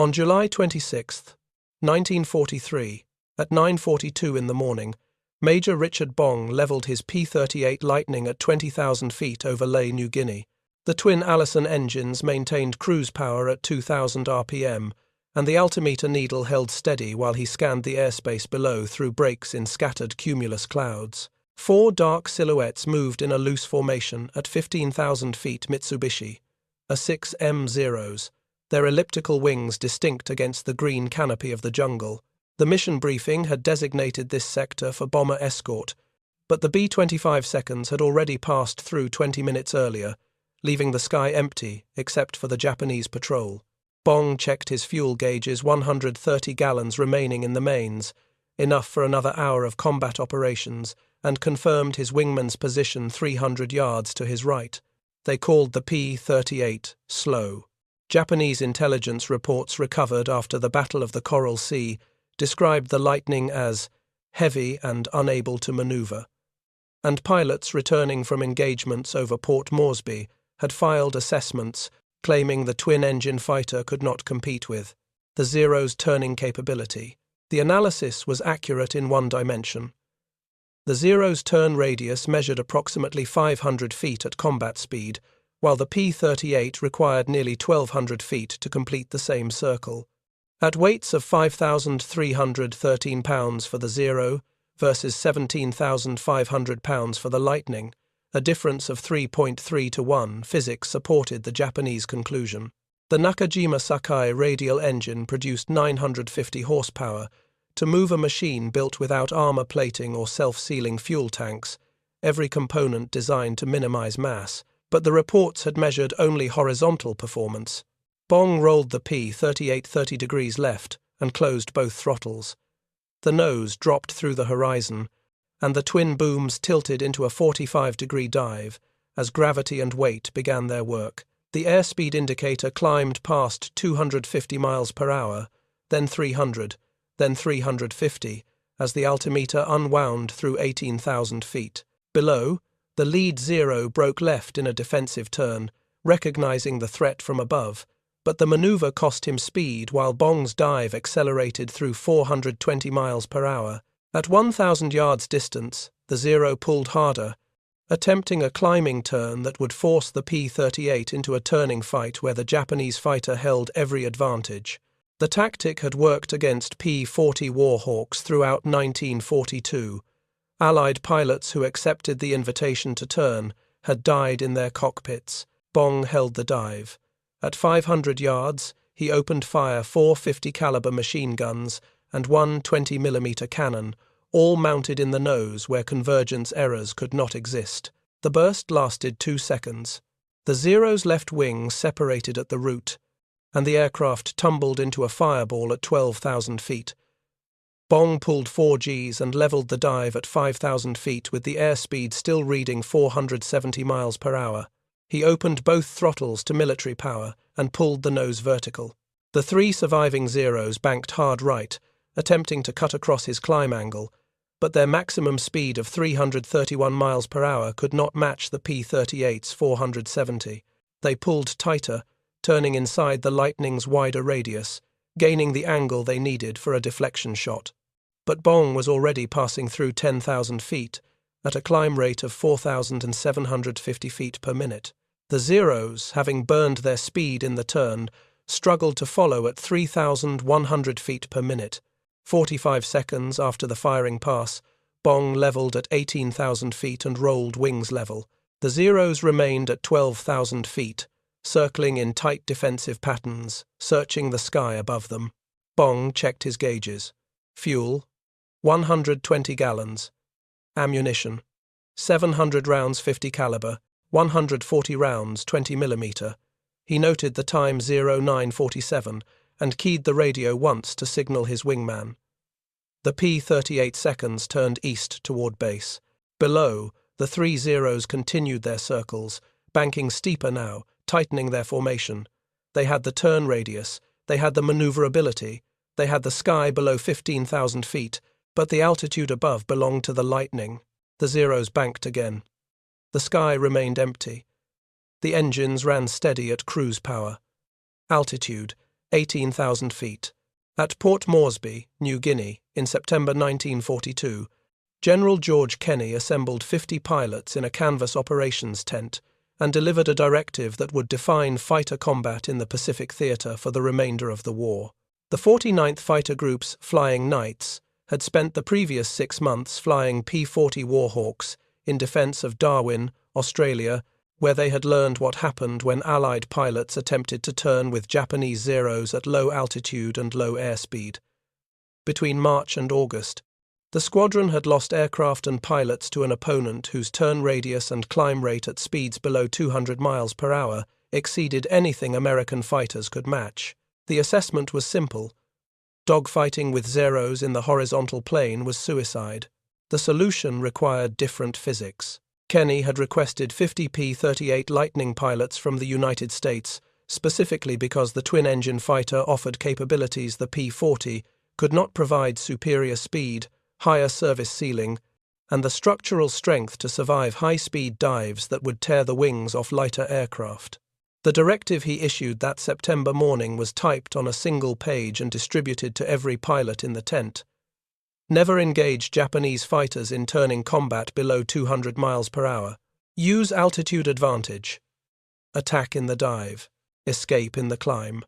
On July 26, 1943, at 9:42 in the morning, Major Richard Bong leveled his P-38 Lightning at 20,000 feet over Lae, New Guinea. The twin Allison engines maintained cruise power at 2,000 RPM, and the altimeter needle held steady while he scanned the airspace below through breaks in scattered cumulus clouds. 4 dark silhouettes moved in a loose formation at 15,000 feet Mitsubishi, a 6 M0s, their elliptical wings distinct against the green canopy of the jungle. The mission briefing had designated this sector for bomber escort, but the B-25 seconds had already passed through 20 minutes earlier, leaving the sky empty except for the Japanese patrol. Bong checked his fuel gauges, 130 gallons remaining in the mains, enough for another hour of combat operations, and confirmed his wingman's position 300 yards to his right. They called the P-38 slow. Japanese intelligence reports recovered after the Battle of the Coral Sea described the Lightning as heavy and unable to maneuver, and pilots returning from engagements over Port Moresby had filed assessments claiming the twin-engine fighter could not compete with the Zero's turning capability. The analysis was accurate in one dimension. The Zero's turn radius measured approximately 500 feet at combat speed, while the P-38 required nearly 1,200 feet to complete the same circle. At weights of 5,313 pounds for the Zero versus 17,500 pounds for the Lightning, a difference of 3.3 to 1, physics supported the Japanese conclusion. The Nakajima Sakai radial engine produced 950 horsepower to move a machine built without armor plating or self-sealing fuel tanks, every component designed to minimize mass, but the reports had measured only horizontal performance. Bong rolled the P-38 30 degrees left and closed both throttles. The nose dropped through the horizon, and the twin booms tilted into a 45-degree dive as gravity and weight began their work. The airspeed indicator climbed past 250 miles per hour, then 300, then 350, as the altimeter unwound through 18,000 feet. Below, the lead Zero broke left in a defensive turn, recognizing the threat from above, but the maneuver cost him speed while Bong's dive accelerated through 420 miles per hour. At 1,000 yards distance, the Zero pulled harder, attempting a climbing turn that would force the P-38 into a turning fight where the Japanese fighter held every advantage. The tactic had worked against P-40 Warhawks throughout 1942. Allied pilots who accepted the invitation to turn had died in their cockpits. Bong held the dive. At 500 yards, he opened fire 4 50 caliber machine guns and 1 20mm cannon, all mounted in the nose where convergence errors could not exist. The burst lasted 2 seconds. The Zero's left wing separated at the root, and the aircraft tumbled into a fireball at 12,000 feet. Bong pulled 4 Gs and leveled the dive at 5,000 feet with the airspeed still reading 470 miles per hour. He opened both throttles to military power and pulled the nose vertical. The 3 surviving Zeros banked hard right, attempting to cut across his climb angle, but their maximum speed of 331 miles per hour could not match the P-38's 470. They pulled tighter, turning inside the Lightning's wider radius, gaining the angle they needed for a deflection shot. But Bong was already passing through 10,000 feet, at a climb rate of 4,750 feet per minute. The Zeros, having burned their speed in the turn, struggled to follow at 3,100 feet per minute. 45 seconds after the firing pass, Bong leveled at 18,000 feet and rolled wings level. The Zeros remained at 12,000 feet, circling in tight defensive patterns, searching the sky above them. Bong checked his gauges. Fuel, 120 gallons. Ammunition, 700 rounds 50 caliber, 140 rounds 20 mm. He noted the time 0947 and keyed the radio once to signal his wingman. The P-38 seconds turned east toward base. Below, the 3 Zeros continued their circles, banking steeper now, tightening their formation. They had the turn radius, they had the maneuverability, they had the sky below 15,000 feet, but the altitude above belonged to the Lightning. The Zeros banked again. The sky remained empty. The engines ran steady at cruise power. Altitude, 18,000 feet. At Port Moresby, New Guinea, in September 1942, General George Kenny assembled 50 pilots in a canvas operations tent and delivered a directive that would define fighter combat in the Pacific theater for the remainder of the war. The 49th Fighter Group's Flying Knights had spent the previous 6 months flying P-40 Warhawks in defense of Darwin, Australia, where they had learned what happened when Allied pilots attempted to turn with Japanese Zeros at low altitude and low airspeed. Between March and August, the squadron had lost aircraft and pilots to an opponent whose turn radius and climb rate at speeds below 200 miles per hour exceeded anything American fighters could match. The assessment was simple. Dogfighting with Zeros in the horizontal plane was suicide. The solution required different physics. Kenny had requested 50 P-38 Lightning pilots from the United States, specifically because the twin-engine fighter offered capabilities the P-40 could not provide: superior speed, higher service ceiling, and the structural strength to survive high-speed dives that would tear the wings off lighter aircraft. The directive he issued that September morning was typed on a single page and distributed to every pilot in the tent. Never engage Japanese fighters in turning combat below 200 miles per hour. Use altitude advantage. Attack in the dive. Escape in the climb.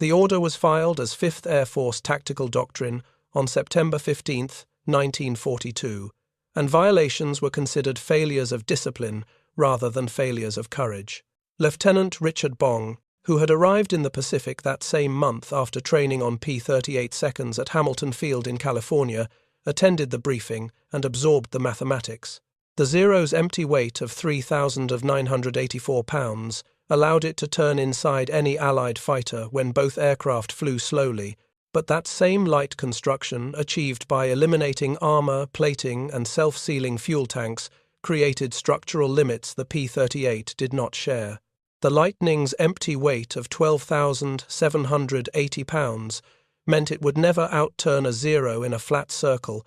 The order was filed as 5th Air Force Tactical Doctrine on September 15, 1942, and violations were considered failures of discipline rather than failures of courage. Lieutenant Richard Bong, who had arrived in the Pacific that same month after training on P-38 seconds at Hamilton Field in California, attended the briefing and absorbed the mathematics. The Zero's empty weight of 3,984 pounds allowed it to turn inside any Allied fighter when both aircraft flew slowly, but that same light construction, achieved by eliminating armor, plating, and self-sealing fuel tanks, created structural limits the P-38 did not share. The Lightning's empty weight of 12,780 pounds meant it would never outturn a Zero in a flat circle,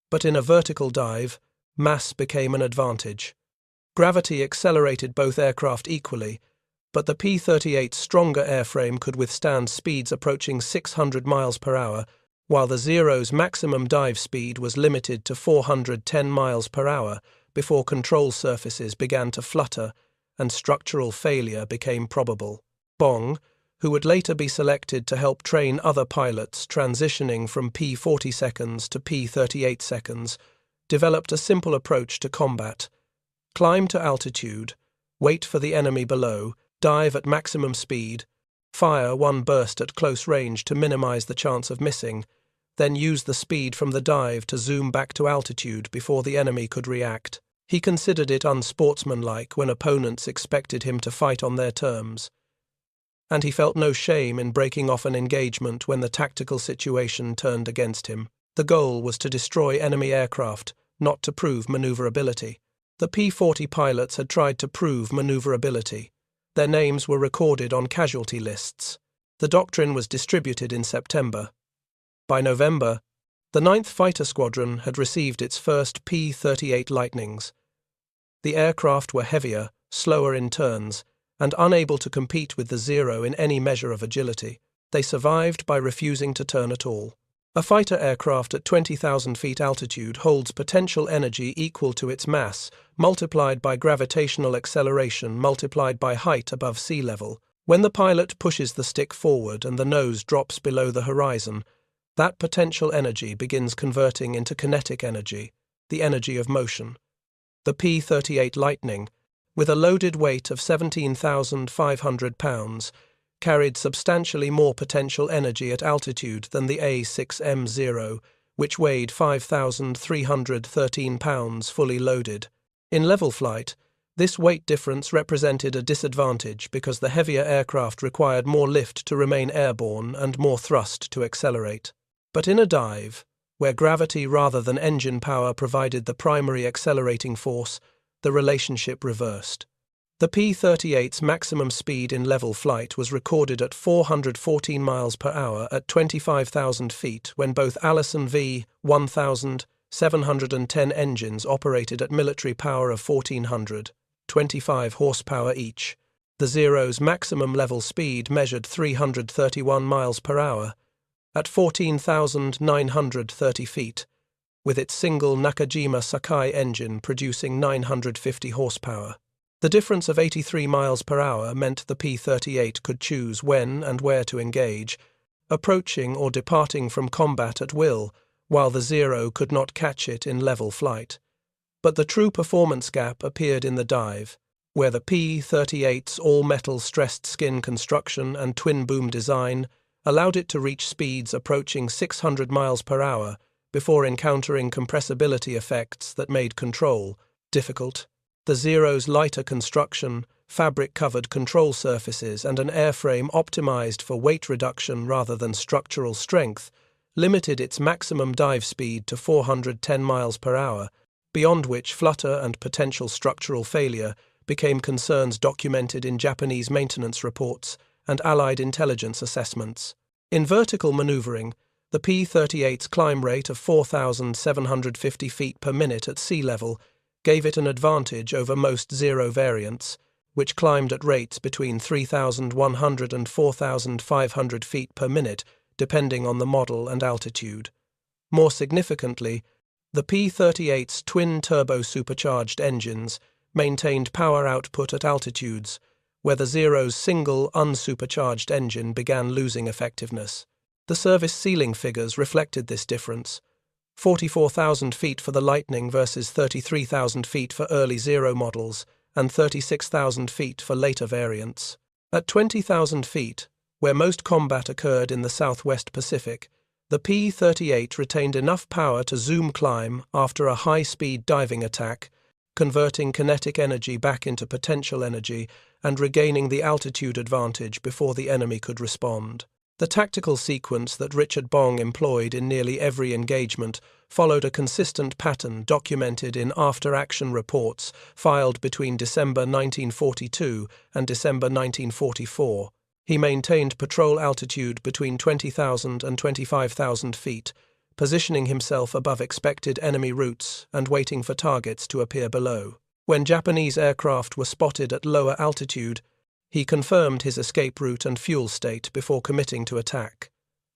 but in a vertical dive, mass became an advantage. Gravity accelerated both aircraft equally, but the P-38's stronger airframe could withstand speeds approaching 600 miles per hour, while the Zero's maximum dive speed was limited to 410 miles per hour before control surfaces began to flutter and structural failure became probable. Bong, who would later be selected to help train other pilots transitioning from P-40 seconds to P-38 seconds, developed a simple approach to combat: climb to altitude, wait for the enemy below, dive at maximum speed, fire one burst at close range to minimize the chance of missing, then use the speed from the dive to zoom back to altitude before the enemy could react. He considered it unsportsmanlike when opponents expected him to fight on their terms, and he felt no shame in breaking off an engagement when the tactical situation turned against him. The goal was to destroy enemy aircraft, not to prove maneuverability. The P-40 pilots had tried to prove maneuverability. Their names were recorded on casualty lists. The doctrine was distributed in September. By November, the 9th Fighter Squadron had received its first P-38 Lightnings. The aircraft were heavier, slower in turns, and unable to compete with the Zero in any measure of agility. They survived by refusing to turn at all. A fighter aircraft at 20,000 feet altitude holds potential energy equal to its mass, multiplied by gravitational acceleration multiplied by height above sea level. When the pilot pushes the stick forward and the nose drops below the horizon, that potential energy begins converting into kinetic energy, the energy of motion. The P-38 Lightning, with a loaded weight of 17,500 pounds, carried substantially more potential energy at altitude than the A-6M0, which weighed 5,313 pounds fully loaded. In level flight, this weight difference represented a disadvantage because the heavier aircraft required more lift to remain airborne and more thrust to accelerate. But in a dive, where gravity rather than engine power provided the primary accelerating force, the relationship reversed. The P-38's maximum speed in level flight was recorded at 414 miles per hour at 25,000 feet when both Allison V-1710 engines operated at military power of 1,425 horsepower each. The Zero's maximum level speed measured 331 miles per hour at 14,930 feet, with its single Nakajima Sakai engine producing 950 horsepower. The difference of 83 miles per hour meant the P-38 could choose when and where to engage, approaching or departing from combat at will, while the Zero could not catch it in level flight. But the true performance gap appeared in the dive, where the P-38's all-metal stressed skin construction and twin-boom design allowed it to reach speeds approaching 600 miles per hour before encountering compressibility effects that made control difficult. The Zero's lighter construction, fabric-covered control surfaces, and an airframe optimized for weight reduction rather than structural strength limited its maximum dive speed to 410 miles per hour, beyond which flutter and potential structural failure became concerns documented in Japanese maintenance reports and Allied intelligence assessments. In vertical maneuvering, the P-38's climb rate of 4,750 feet per minute at sea level gave it an advantage over most Zero variants, which climbed at rates between 3,100 and 4,500 feet per minute, depending on the model and altitude. More significantly, the P-38's twin-turbo supercharged engines maintained power output at altitudes where the Zero's single unsupercharged engine began losing effectiveness. The service ceiling figures reflected this difference: 44,000 feet for the Lightning versus 33,000 feet for early Zero models and 36,000 feet for later variants. At 20,000 feet, where most combat occurred in the Southwest Pacific, the P-38 retained enough power to zoom climb after a high-speed diving attack, converting kinetic energy back into potential energy and regaining the altitude advantage before the enemy could respond. The tactical sequence that Richard Bong employed in nearly every engagement followed a consistent pattern documented in after-action reports filed between December 1942 and December 1944. He maintained patrol altitude between 20,000 and 25,000 feet, positioning himself above expected enemy routes and waiting for targets to appear below. When Japanese aircraft were spotted at lower altitude, he confirmed his escape route and fuel state before committing to attack.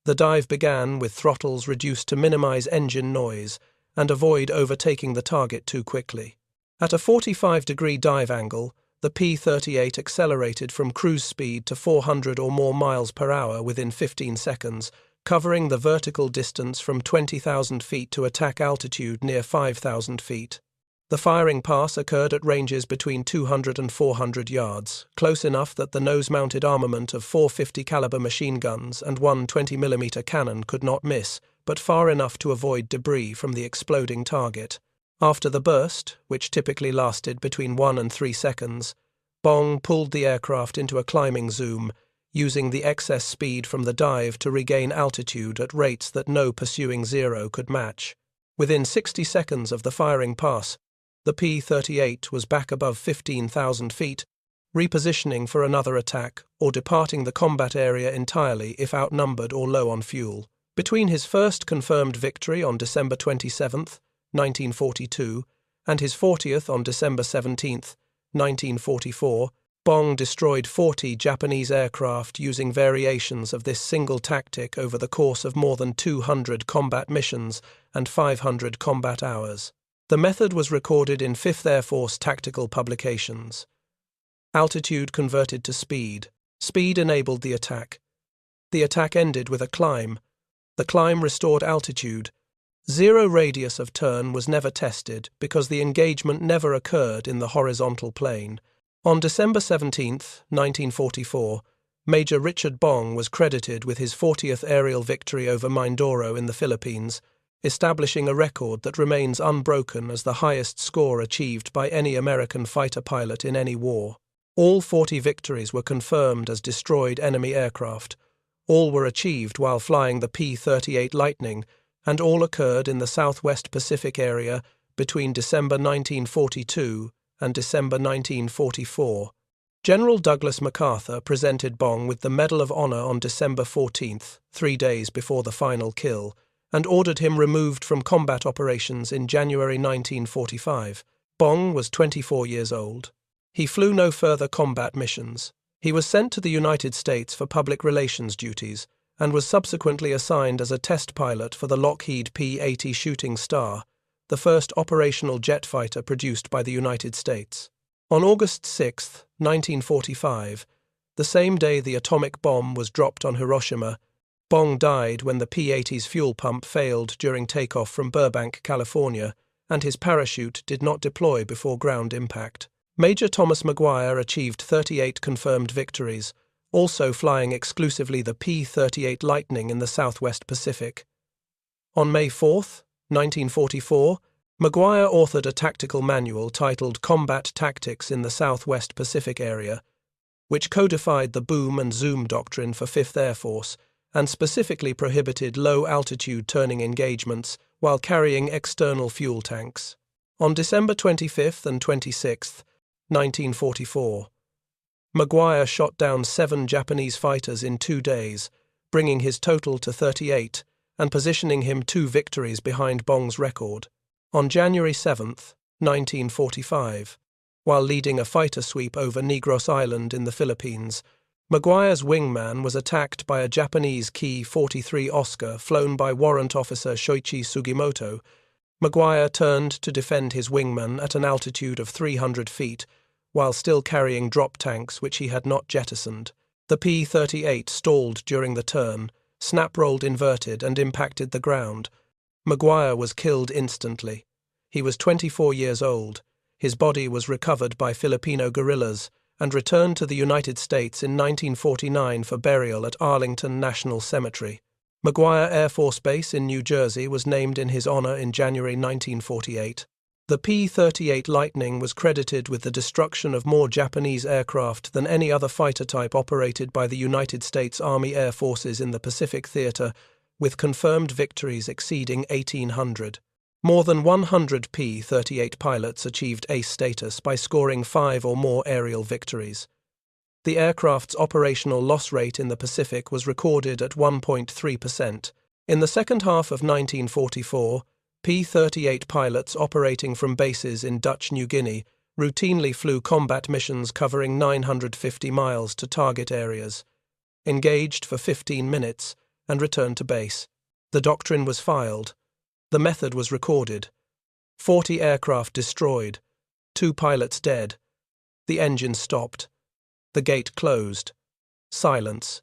The dive began with throttles reduced to minimize engine noise and avoid overtaking the target too quickly. At a 45-degree dive angle, the P-38 accelerated from cruise speed to 400 or more miles per hour within 15 seconds, covering the vertical distance from 20,000 feet to attack altitude near 5,000 feet. The firing pass occurred at ranges between 200 and 400 yards, close enough that the nose-mounted armament of 450 caliber machine guns and one 20mm cannon could not miss, but far enough to avoid debris from the exploding target. After the burst, which typically lasted between 1 and 3 seconds, Bong pulled the aircraft into a climbing zoom, using the excess speed from the dive to regain altitude at rates that no pursuing Zero could match. Within 60 seconds of the firing pass, the P-38 was back above 15,000 feet, repositioning for another attack or departing the combat area entirely if outnumbered or low on fuel. Between his first confirmed victory on December 27, 1942, and his 40th on December 17, 1944, Bong destroyed 40 Japanese aircraft using variations of this single tactic over the course of more than 200 combat missions and 500 combat hours. The method was recorded in 5th Air Force tactical publications. Altitude converted to speed. Speed enabled the attack. The attack ended with a climb. The climb restored altitude. Zero radius of turn was never tested because the engagement never occurred in the horizontal plane. On December 17, 1944, Major Richard Bong was credited with his 40th aerial victory over Mindoro in the Philippines, establishing a record that remains unbroken as the highest score achieved by any American fighter pilot in any war. All 40 victories were confirmed as destroyed enemy aircraft. All were achieved while flying the P-38 Lightning, and all occurred in the Southwest Pacific area between December 1942 and December 1944. General Douglas MacArthur presented Bong with the Medal of Honor on December 14, 3 days before the final kill, and ordered him removed from combat operations in January 1945. Bong was 24 years old. He flew no further combat missions. He was sent to the United States for public relations duties and was subsequently assigned as a test pilot for the Lockheed P-80 Shooting Star, the first operational jet fighter produced by the United States. On August 6, 1945, the same day the atomic bomb was dropped on Hiroshima, Bong died when the P-80's fuel pump failed during takeoff from Burbank, California, and his parachute did not deploy before ground impact. Major Thomas Maguire achieved 38 confirmed victories, also flying exclusively the P-38 Lightning in the Southwest Pacific. On May 4, 1944, Maguire authored a tactical manual titled Combat Tactics in the Southwest Pacific Area, which codified the boom and zoom doctrine for 5th Air Force and specifically prohibited low-altitude turning engagements while carrying external fuel tanks. On December 25 and 26, 1944, Maguire shot down 7 Japanese fighters in 2 days, bringing his total to 38 and positioning him 2 victories behind Bong's record. On January 7, 1945, while leading a fighter sweep over Negros Island in the Philippines, Maguire's wingman was attacked by a Japanese Ki-43 Oscar flown by Warrant Officer Shoichi Sugimoto. Maguire turned to defend his wingman at an altitude of 300 feet, while still carrying drop tanks which he had not jettisoned. The P-38 stalled during the turn, snap-rolled inverted and impacted the ground. Maguire was killed instantly. He was 24 years old. His body was recovered by Filipino guerrillas and returned to the United States in 1949 for burial at Arlington National Cemetery. Maguire Air Force Base in New Jersey was named in his honor in January 1948. The P-38 Lightning was credited with the destruction of more Japanese aircraft than any other fighter type operated by the United States Army Air Forces in the Pacific Theater, with confirmed victories exceeding 1,800. More than 100 P-38 pilots achieved ace status by scoring 5 or more aerial victories. The aircraft's operational loss rate in the Pacific was recorded at 1.3%. In the second half of 1944, P-38 pilots operating from bases in Dutch New Guinea routinely flew combat missions covering 950 miles to target areas, engaged for 15 minutes, and returned to base. The doctrine was filed. The method was recorded. 40 aircraft destroyed, 2 pilots dead. The engine stopped. The gate closed. Silence.